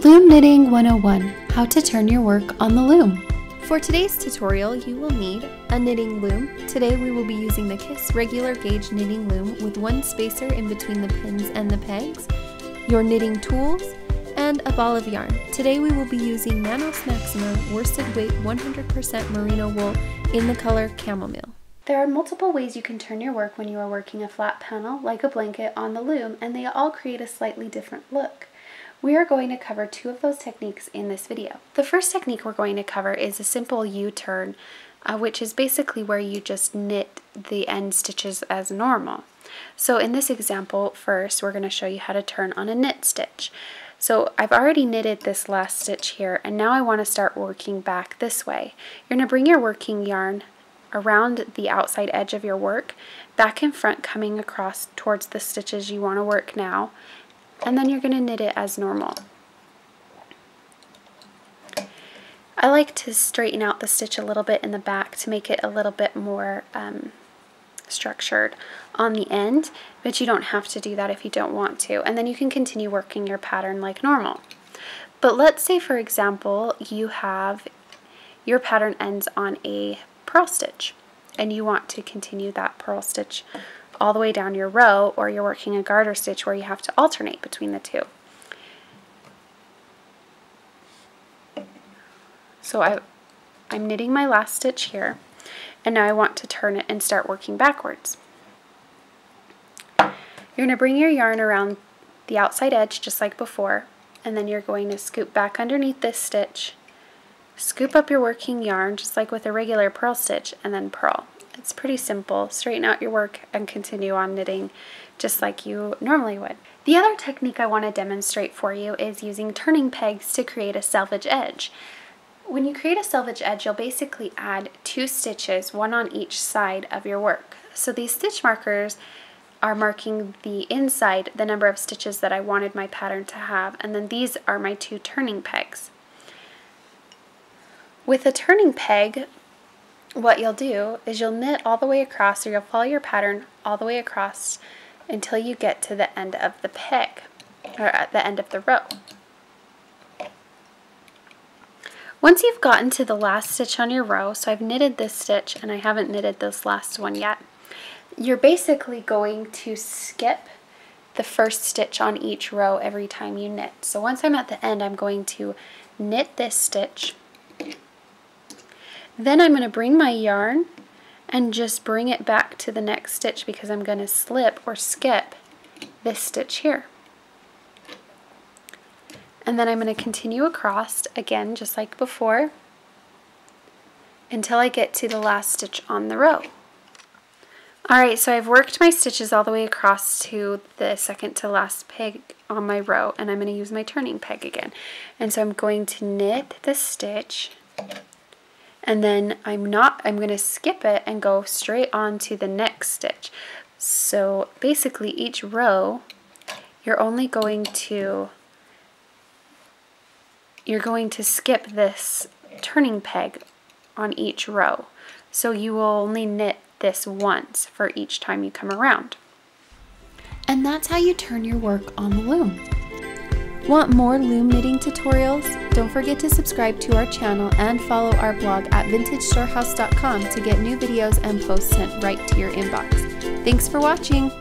Loom Knitting 101, how to turn your work on the loom. For today's tutorial, you will need a knitting loom. Today we will be using the Kiss regular gauge knitting loom with one spacer in between the pins and the pegs, your knitting tools, and a ball of yarn. Today we will be using Manos Maxima worsted weight 100% merino wool in the color Chamomille. There are multiple ways you can turn your work when you are working a flat panel, like a blanket, on the loom, and they all create a slightly different look. We are going to cover two of those techniques in this video. The first technique we're going to cover is a simple U-turn, which is basically where you just knit the end stitches as normal. So in this example, first we're going to show you how to turn on a knit stitch. So I've already knitted this last stitch here, and now I want to start working back this way. You're going to bring your working yarn around the outside edge of your work, back and front, coming across towards the stitches you want to work now, and then you're going to knit it as normal. I like to straighten out the stitch a little bit in the back to make it a little bit more structured on the end, but you don't have to do that if you don't want to, and then you can continue working your pattern like normal. But let's say, for example, you have your pattern ends on a purl stitch and you want to continue that purl stitch all the way down your row, or you're working a garter stitch where you have to alternate between the two. So I'm knitting my last stitch here, and now I want to turn it and start working backwards. You're going to bring your yarn around the outside edge just like before, and then you're going to scoop back underneath this stitch, scoop up your working yarn just like with a regular purl stitch, and then purl. It's pretty simple. Straighten out your work and continue on knitting just like you normally would. The other technique I want to demonstrate for you is using turning pegs to create a selvage edge. When you create a selvage edge, you'll basically add 2 stitches, one on each side of your work. So these stitch markers are marking the inside, the number of stitches that I wanted my pattern to have, and then these are my 2 turning pegs. With a turning peg, what you'll do is you'll knit all the way across, or you'll follow your pattern all the way across until you get to the end of the peg, or at the end of the row. Once you've gotten to the last stitch on your row, so I've knitted this stitch and I haven't knitted this last one yet, you're basically going to skip the first stitch on each row every time you knit. So once I'm at the end, I'm going to knit this stitch. Then I'm going to bring my yarn and just bring it back to the next stitch, because I'm going to slip or skip this stitch here. And then I'm going to continue across again just like before until I get to the last stitch on the row. Alright, so I've worked my stitches all the way across to the second to last peg on my row, and I'm going to use my turning peg again. And so I'm going to knit the stitch, and then I'm going to skip it and go straight on to the next stitch. So basically each row you're going to skip this turning peg on each row. So you will only knit this once for each time you come around. And that's how you turn your work on the loom. Want more loom knitting tutorials? Don't forget to subscribe to our channel and follow our blog at vintagestorehouse.com to get new videos and posts sent right to your inbox. Thanks for watching!